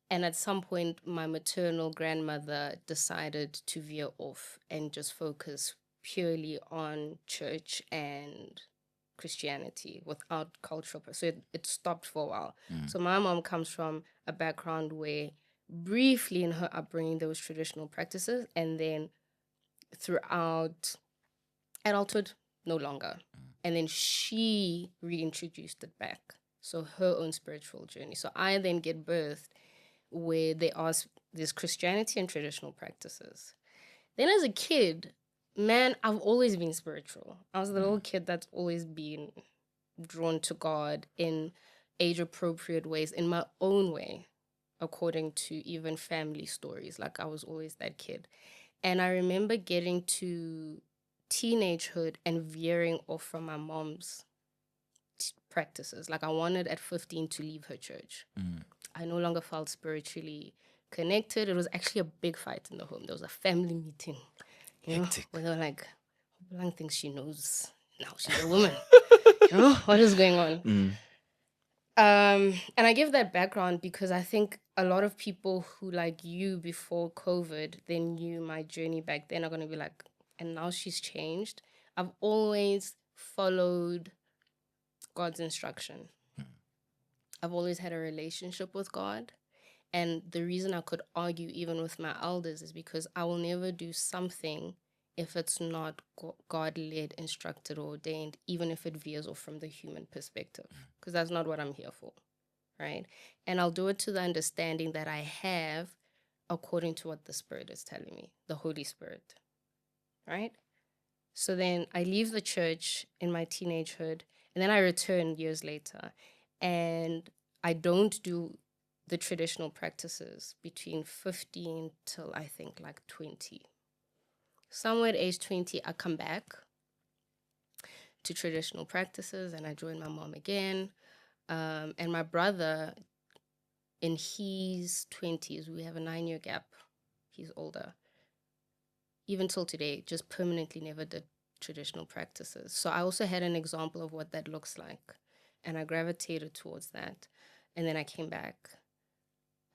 And at some point, my maternal grandmother decided to veer off and just focus purely on church and Christianity without cultural. So it stopped for a while. So my mom comes from a background where briefly in her upbringing, there was traditional practices. And then throughout adulthood, no longer. And then she reintroduced it back. So her own spiritual journey. So I then get birthed where there's Christianity and traditional practices. Then as a kid, man, I've always been spiritual. I was the little kid that's always been drawn to God in age-appropriate ways, in my own way, according to even family stories. Like I was always that kid. And I remember getting to teenagehood and veering off from my mom's practices. Like I wanted at 15 to leave her church. I no longer felt spiritually connected. It was actually a big fight in the home. There was a family meeting, Hectic. where they were like, Hopolang thinks she knows now she's a woman. What is going on? And I give that background because I think a lot of people who, like you before COVID, they knew my journey back then are going to be like, and now she's changed. I've always followed God's instruction. I've always had a relationship with God. And the reason I could argue even with my elders is because I will never do something if it's not God-led, instructed, or ordained, even if it veers off from the human perspective, because that's not what I'm here for, right? And I'll do it to the understanding that I have according to what the Spirit is telling me, the Holy Spirit, right? So then I leave the church in my teenagehood, and then I return years later, and I don't do the traditional practices between 15 till I think like 20. Somewhere at age 20, I come back to traditional practices and I join my mom again. And my brother, in his 20s, we have a 9-year gap. He's older. Even till today, just permanently never did traditional practices. So I also had an example of what that looks like. And I gravitated towards that. And then I came back.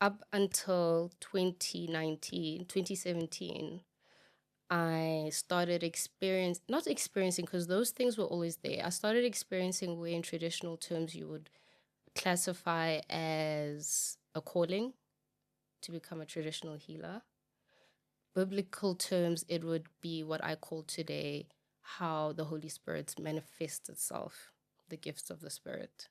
Up until 2017, I started not experiencing, because those things were always there. I started experiencing where in traditional terms you would classify as a calling to become a traditional healer. Biblical terms, it would be what I call today how the Holy Spirit manifests itself, the gifts of the Spirit.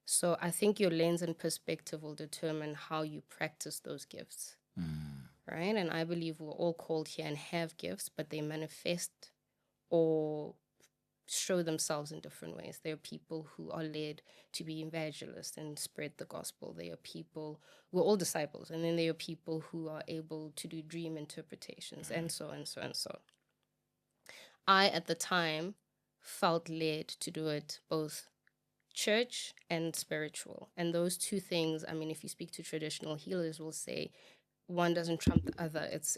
So I think your lens and perspective will determine how you practice those gifts, right? And I believe we're all called here and have gifts, but they manifest or show themselves in different ways. There are people who are led to be evangelists and spread the gospel. There are people, we're all disciples, and then there are people who are able to do dream interpretations, and so and so and so. I, at the time, felt led to do it both church and spiritual. And those two things, I mean, if you speak to traditional healers, will say one doesn't trump the other. It's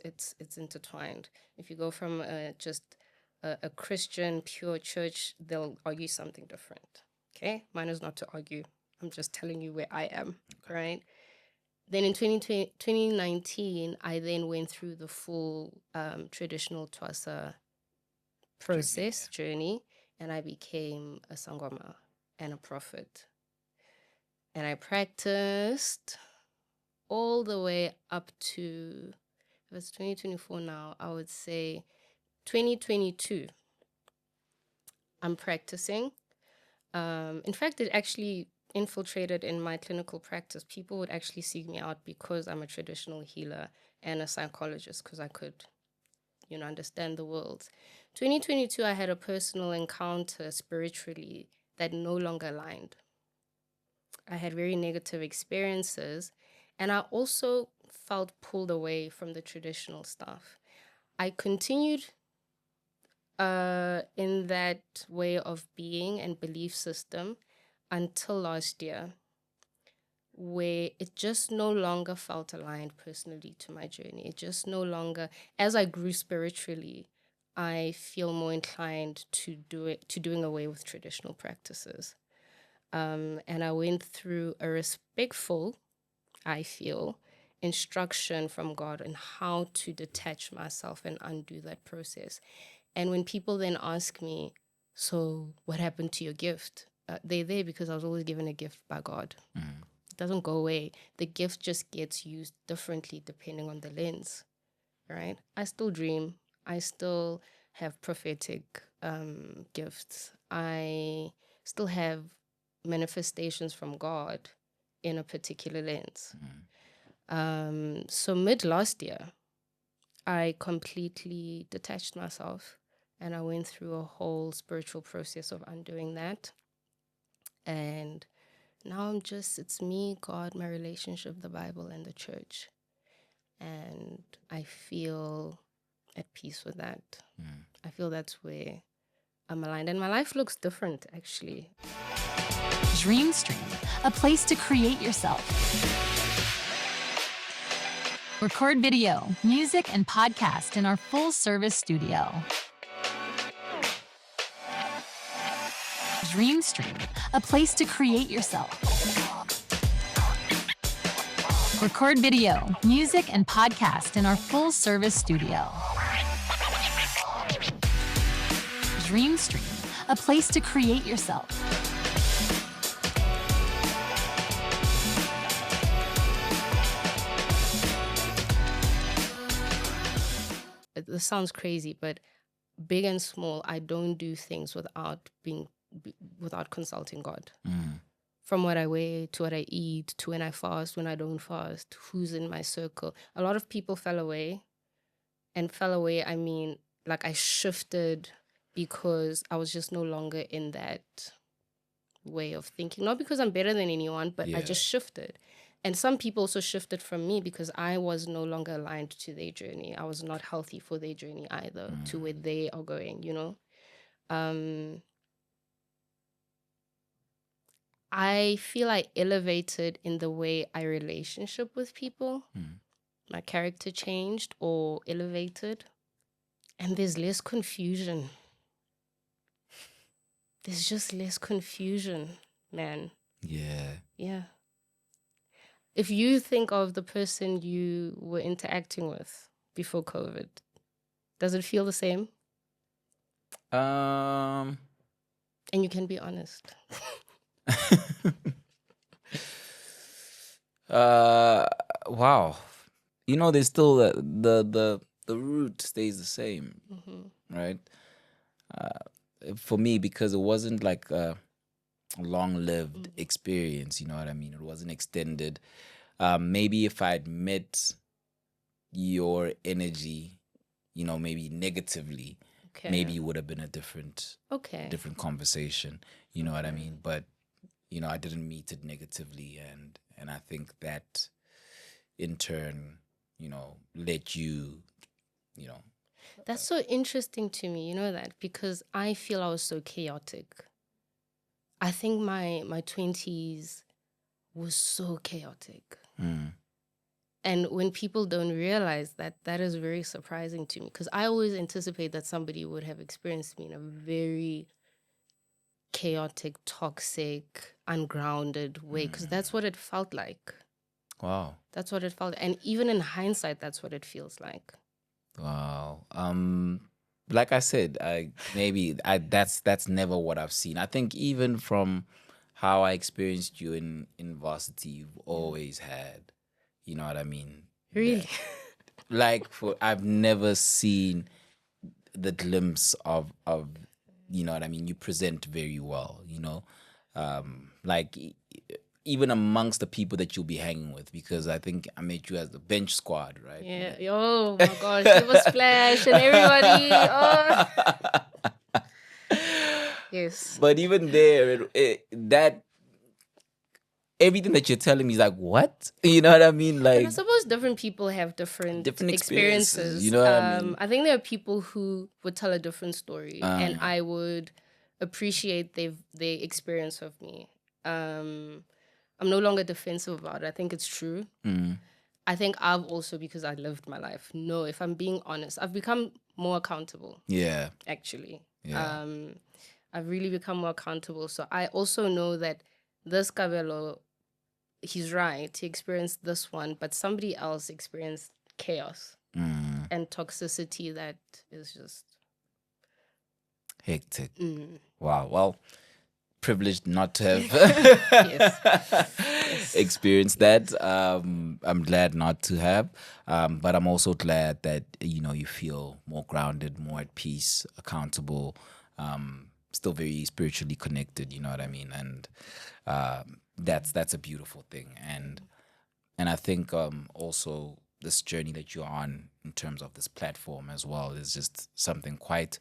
intertwined. If you go from just a Christian pure church, they'll argue something different. Okay, mine is not to argue. I'm just telling you where I am, right? Then in 2019, I then went through the full traditional Twasa process journey, and I became a sangoma and a prophet. And I practiced all the way up to, if it's 2024 now, I would say 2022. I'm practicing. In fact, it actually infiltrated in my clinical practice. People would actually seek me out because I'm a traditional healer and a psychologist, because I could, understand the world. 2022, I had a personal encounter spiritually that no longer aligned. I had very negative experiences, and I also felt pulled away from the traditional stuff. I continued in that way of being and belief system until last year, where it just no longer felt aligned personally to my journey. It just no longer, as I grew spiritually, I feel more inclined to doing away with traditional practices. And I went through a respectful, I feel, instruction from God on how to detach myself and undo that process. And when people then ask me, so what happened to your gift? They're there because I was always given a gift by God. It doesn't go away. The gift just gets used differently depending on the lens, right? I still dream. I still have prophetic gifts. I still have manifestations from God in a particular lens. So mid last year, I completely detached myself, and I went through a whole spiritual process of undoing that. And now it's me, God, my relationship, the Bible, and the church. And I feel at peace with that. I feel that's where I'm aligned. And my life looks different, actually. Dreamstream, a place to create yourself. Record video, music, and podcast in our full-service studio. Dreamstream, a place to create yourself. Record video, music, and podcast in our full-service studio. Dreamstream, a place to create yourself. This sounds crazy, but big and small, I don't do things without consulting God. From what I wear to what I eat to when I fast, when I don't fast, who's in my circle. A lot of people fell away. And fell away, I mean, like I shifted because I was just no longer in that way of thinking. Not because I'm better than anyone, but I just shifted. And some people also shifted from me because I was no longer aligned to their journey. I was not healthy for their journey either, to where they are going, I feel I elevated in the way I relationship with people. My character changed or elevated. And there's less confusion. There's just less confusion, man. Yeah. If you think of the person you were interacting with before COVID, does it feel the same? And you can be honest. Wow. There's still the root stays the same, right? For me, because it wasn't like a long-lived experience, you know what I mean? It wasn't extended. Maybe if I'd met your energy, maybe negatively, maybe it would have been a different conversation, you know what I mean? But, I didn't meet it negatively, and I think that in turn, let you. That's so interesting to me, that, because I feel I was so chaotic. I think my 20s was so chaotic. And when people don't realize that, that is very surprising to me, because I always anticipate that somebody would have experienced me in a very chaotic, toxic, ungrounded way, because that's what it felt like. Wow. That's what it felt. And even in hindsight, that's what it feels like. Wow. Like I said, that's never what I've seen. I think even from how I experienced you in varsity, you've always had, you know what I mean? Really? Like I've never seen the glimpse of you know what I mean. You present very well, you know, like even amongst the people that you'll be hanging with, because I think I met you as the bench squad, right? Yeah. Oh my gosh. Give us Splash and everybody. Oh. Yes. But even there, that everything that you're telling me is like, what? You know what I mean? And I Like suppose different people have different experiences. You know what I mean? I think there are people who would tell a different story, and I would appreciate their experience of me. I'm no longer defensive about it. I think it's true. I think I've also, because I lived my life. No, if I'm being honest, I've become more accountable. Yeah. Actually, Yeah. I've really become more accountable. So I also know that this Kabelo, he's right. He experienced this one, but somebody else experienced chaos and toxicity that is just Hectic. Wow. Well, privileged not to have yes. experienced that. I'm glad not to have, but I'm also glad that you feel more grounded, more at peace, accountable, still very spiritually connected. You know what I mean? And that's a beautiful thing. And I think also this journey that you're on in terms of this platform as well is just something quite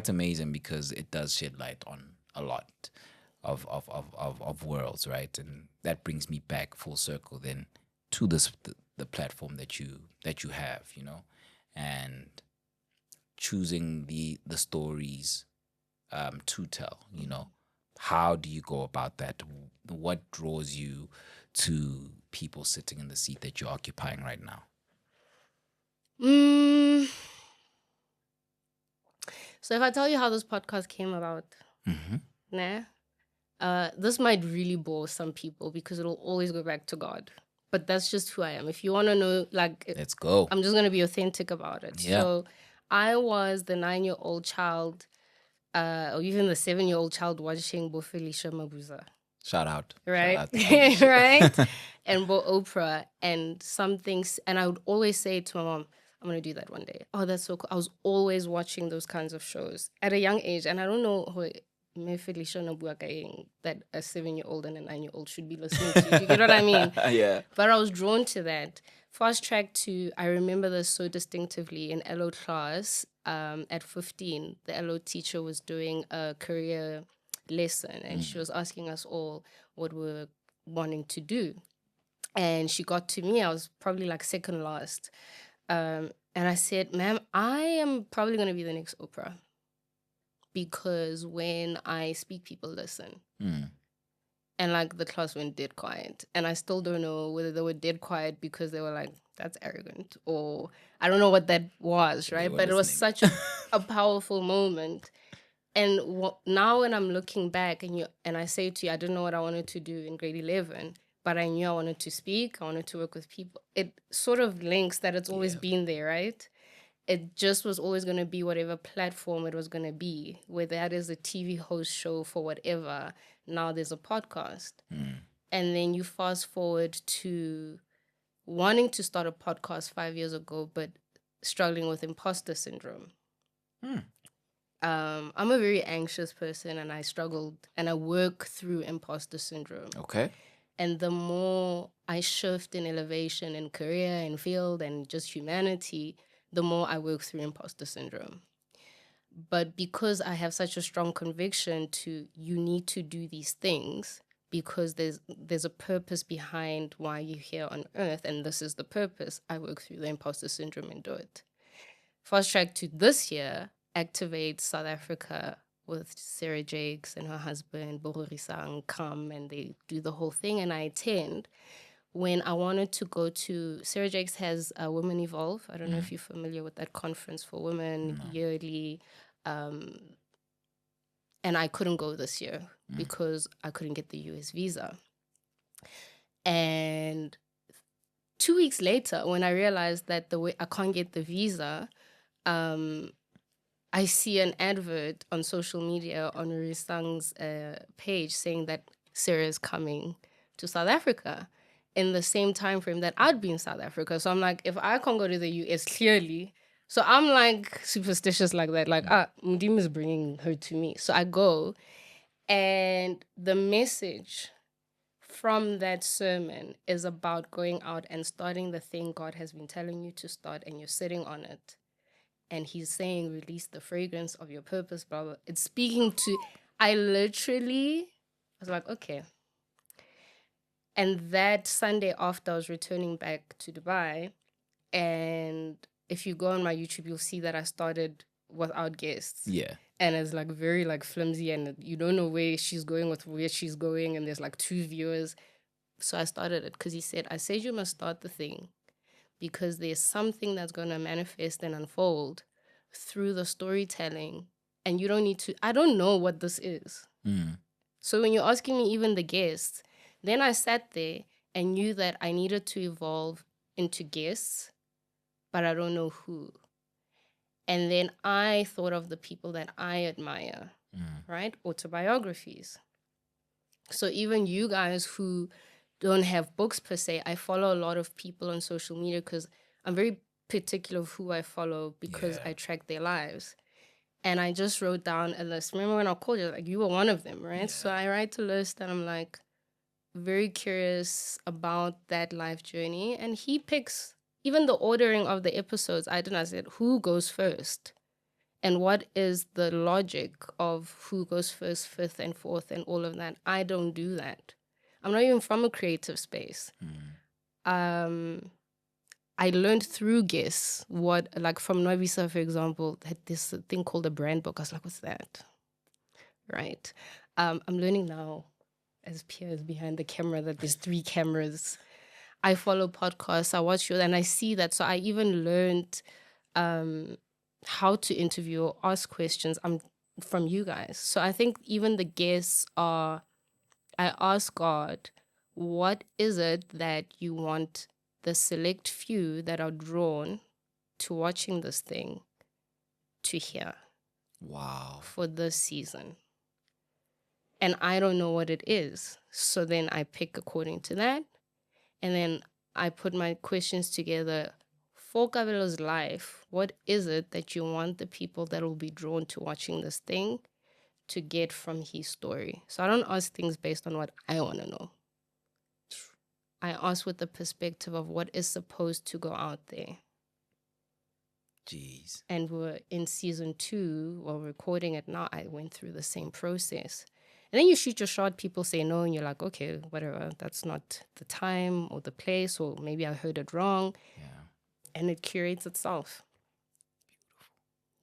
amazing, because it does shed light on a lot of worlds, right? And that brings me back full circle then to the platform that you have, and choosing the stories to tell. How do you go about that? What draws you to people sitting in the seat that you're occupying right now? So if I tell you how this podcast came about, this might really bore some people, because it'll always go back to God. But that's just who I am. If you want to know, Let's go. I'm just going to be authentic about it. Yeah. So I was the 9-year-old child, or even the 7-year-old child watching Bo Felicia Mabuza. Shout out. Right? Shout out to right? And Bo Oprah and some things. And I would always say to my mom, I'm going to do that one day. Oh, that's so cool. I was always watching those kinds of shows at a young age. And I don't know that a 7-year-old and a 9-year-old should be listening to. You get what I mean? Yeah. But I was drawn to that. Fast track to, I remember this so distinctively in LO class. At 15, the LO teacher was doing a career lesson, and she was asking us all what we're wanting to do. And she got to me, I was probably like second last. And I said, ma'am, I am probably going to be the next Oprah, because when I speak, people listen. And like the class went dead quiet. And I still don't know whether they were dead quiet because they were like, that's arrogant, or I don't know what that was, right? But it was such a powerful moment. And now when I'm looking back and I say to you, I don't know what I wanted to do in grade 11, but I knew I wanted to speak, I wanted to work with people. It sort of links that it's always been there, right? It just was always going to be whatever platform it was going to be, whether that is a TV host show for whatever. Now there's a podcast. And then you fast forward to wanting to start a podcast 5 years ago, but struggling with imposter syndrome. I'm a very anxious person, and I struggled, and I work through imposter syndrome. Okay. And the more I shift in elevation in career and field and just humanity, the more I work through imposter syndrome. But because I have such a strong conviction to, you need to do these things because there's a purpose behind why you're here on earth, and this is the purpose, I work through the imposter syndrome and do it. Fast track to this year, Activate South Africa with Sarah Jakes and her husband, Bohorisang, come and they do the whole thing, and I attend. when I wanted to go to, Sarah Jakes has Women Evolve. I don't know if you're familiar with that conference for women yearly. And I couldn't go this year because I couldn't get the US visa. And 2 weeks later, when I realized that the way I can't get the visa, I see an advert on social media on Risang's page saying that Sarah is coming to South Africa in the same time frame that I'd be in South Africa. So I'm like, if I can't go to the US, clearly. So I'm like superstitious like that. Like, Mudim is bringing her to me. So I go, and the message from that sermon is about going out and starting the thing God has been telling you to start, and you're sitting on it. And he's saying, release the fragrance of your purpose, blah, blah. It's speaking to, I was like, okay. And that Sunday after, I was returning back to Dubai. And if you go on my YouTube, you'll see that I started without guests. Yeah. And it's like very like flimsy, and you don't know where she's going with where she's going. And there's like 2 viewers. So I started it because he said, I said you must start the thing because there's something that's going to manifest and unfold through the storytelling. And you don't need to, I don't know what this is. So when you're asking me even the guests, then I sat there and knew that I needed to evolve into guests, but I don't know who. And then I thought of the people that I admire, right? Autobiographies. So even you guys who don't have books per se, I follow a lot of people on social media because I'm very particular of who I follow because I track their lives. And I just wrote down a list. Remember when I called you, like you were one of them, right? Yeah. So I write a list and I'm like very curious about that life journey. And he picks even the ordering of the episodes. I said, who goes first? And what is the logic of who goes first, fifth, and fourth, and all of that? I don't do that. I'm not even from a creative space. I learned through guests what, like from Novisa, for example, had this thing called a brand book. I was like, what's that? Right. I'm learning now as peers behind the camera that there's 3 cameras. I follow podcasts, I watch shows, and I see that. So I even learned how to interview or ask questions from you guys. So I think even the guests are, I ask God, what is it that you want the select few that are drawn to watching this thing to hear? Wow. For this season. And I don't know what it is. So then I pick according to that. And then I put my questions together. For Kabelo's life, what is it that you want the people that will be drawn to watching this thing to get from his story? So I don't ask things based on what I want to know. I ask with the perspective of what is supposed to go out there. Jeez. And we're in season 2, while recording it now, I went through the same process. And then you shoot your shot, people say no, and you're like, okay, whatever, that's not the time or the place, or maybe I heard it wrong. Yeah. And it curates itself. Beautiful.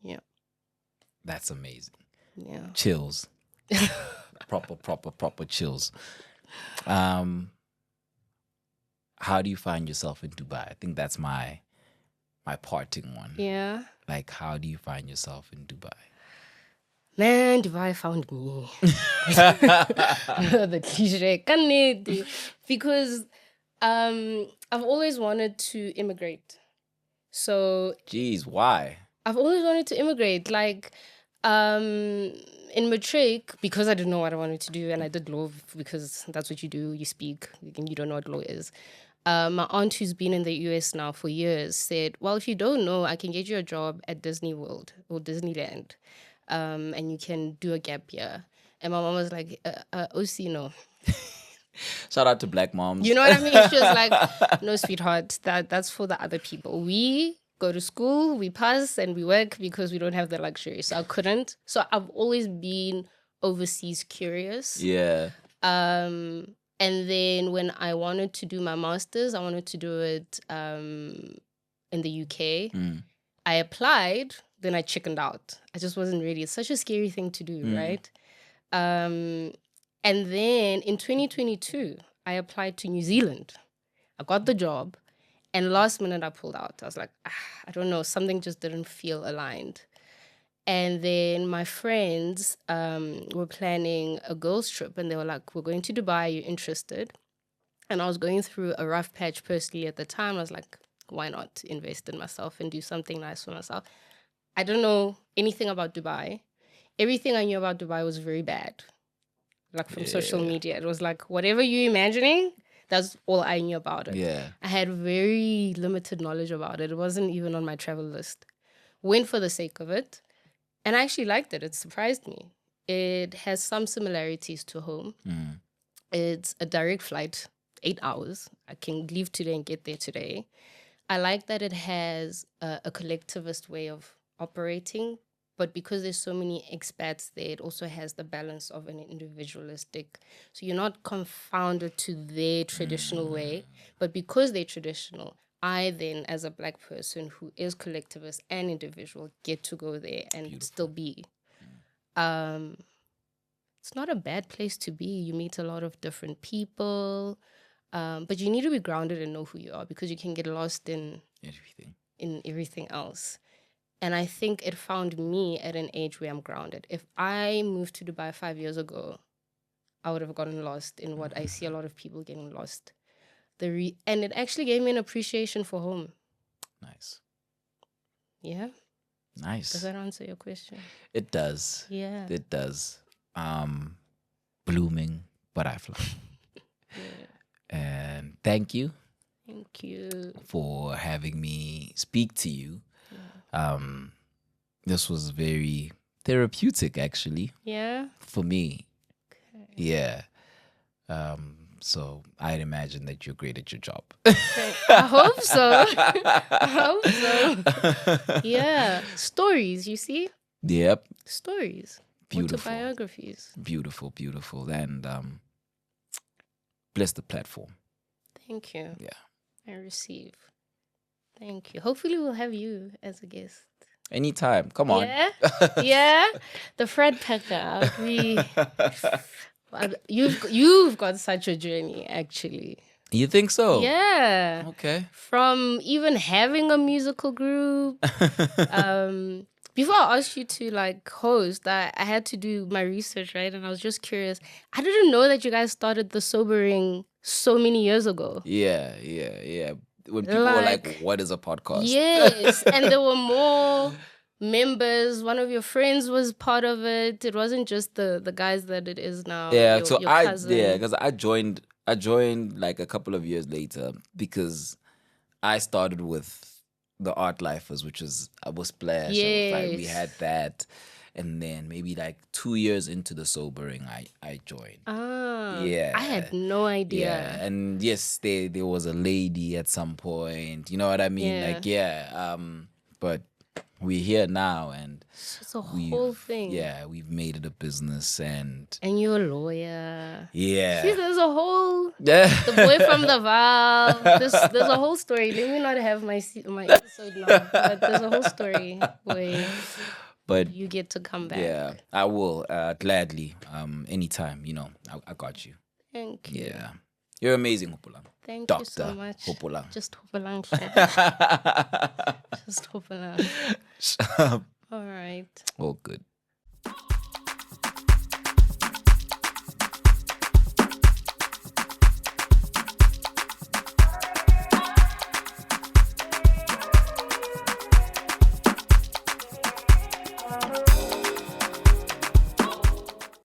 Yeah. That's amazing. Yeah. Chills. proper chills. How do you find yourself in Dubai? I think that's my parting one. Yeah. Like, how do you find yourself in Dubai? Man, Dubai found me. The cliche. Because I've always wanted to immigrate. So... Jeez, why? I've always wanted to immigrate. Like, in matric, because I didn't know what I wanted to do, and I did law because that's what you do. You speak, and you don't know what law is. My aunt, who's been in the US now for years, said, well, if you don't know, I can get you a job at Disney World or Disneyland, and you can do a gap year. And my mom was like, OC, no. Shout out to black moms. You know what I mean? She was like, no, sweetheart, that's for the other people. We go to school, we pass, and we work because we don't have the luxury. So I couldn't. So I've always been overseas curious. Yeah. And then when I wanted to do my master's, I wanted to do it in the UK. I applied, then I chickened out. I just wasn't ready. It's such a scary thing to do, right? And then in 2022, I applied to New Zealand. I got the job. And last minute I pulled out. I was like, I don't know, something just didn't feel aligned. And then my friends were planning a girls' trip, and they were like, we're going to Dubai, are you interested? And I was going through a rough patch personally at the time. I was like, why not invest in myself and do something nice for myself? I don't know anything about Dubai. Everything I knew about Dubai was very bad. Like from social media. It was like, whatever you're imagining, that's all I knew about it. Yeah. I had very limited knowledge about it. It wasn't even on my travel list. Went for the sake of it. And I actually liked it. It surprised me. It has some similarities to home. It's a direct flight, 8 hours. I can leave today and get there today. I like that it has a collectivist way of operating, but because there's so many expats there, it also has the balance of an individualistic. So you're not confounded to their traditional way, but because they're traditional, I then, as a Black person who is collectivist and individual, get to go there and still be. It's not a bad place to be. You meet a lot of different people. But you need to be grounded and know who you are, because you can get lost in everything else. And I think it found me at an age where I'm grounded. If I moved to Dubai 5 years ago, I would have gotten lost in what I see a lot of people getting lost. And it actually gave me an appreciation for home. Nice. Yeah. Nice. Does that answer your question? It does. Yeah. It does. Blooming butterfly. Yeah. And thank you. Thank you for having me speak to you. This was very therapeutic, actually. Yeah. For me. Okay. Yeah. So I'd imagine that you're great at your job. Okay. I hope so. I hope so. Yeah. Stories, you see? Yep. Stories. Beautiful. Autobiographies. Beautiful, beautiful. And bless the platform. Thank you. Yeah. I receive. Thank you. Hopefully we'll have you as a guest. Anytime. Come on. Yeah? Yeah? The Fred Packer. You've got such a journey, actually. You think so? Yeah. Okay. From even having a musical group. Before I asked you to host, I had to do my research, right? And I was just curious. I didn't know that you guys started the Sobering so many years ago. Yeah. When people were like, what is a podcast? Yes. And there were more members. One of your friends was part of it. It wasn't just the guys that it is now. Yeah, your cousin. because I joined like a couple of years later, because I started with the Art Lifers, which was Splash. Yes. We had that. And then maybe 2 years into the Sobering, I joined. Ah, Yeah. I had no idea. Yeah, and yes, there was a lady at some point. You know what I mean? Yeah. But we're here now, and it's a whole thing. Yeah, we've made it a business, and you're a lawyer. Yeah. See, there's a whole the boy from the Val. There's a whole story. Let me not have my episode now, but there's a whole story where. But you get to come back. Yeah, I will gladly. Anytime, I got you. Thank you. Yeah, you're amazing, Hopolang. Thank Dr. you so much. Hopolang. Just Hopolang. Just Hopolang. All right. All good.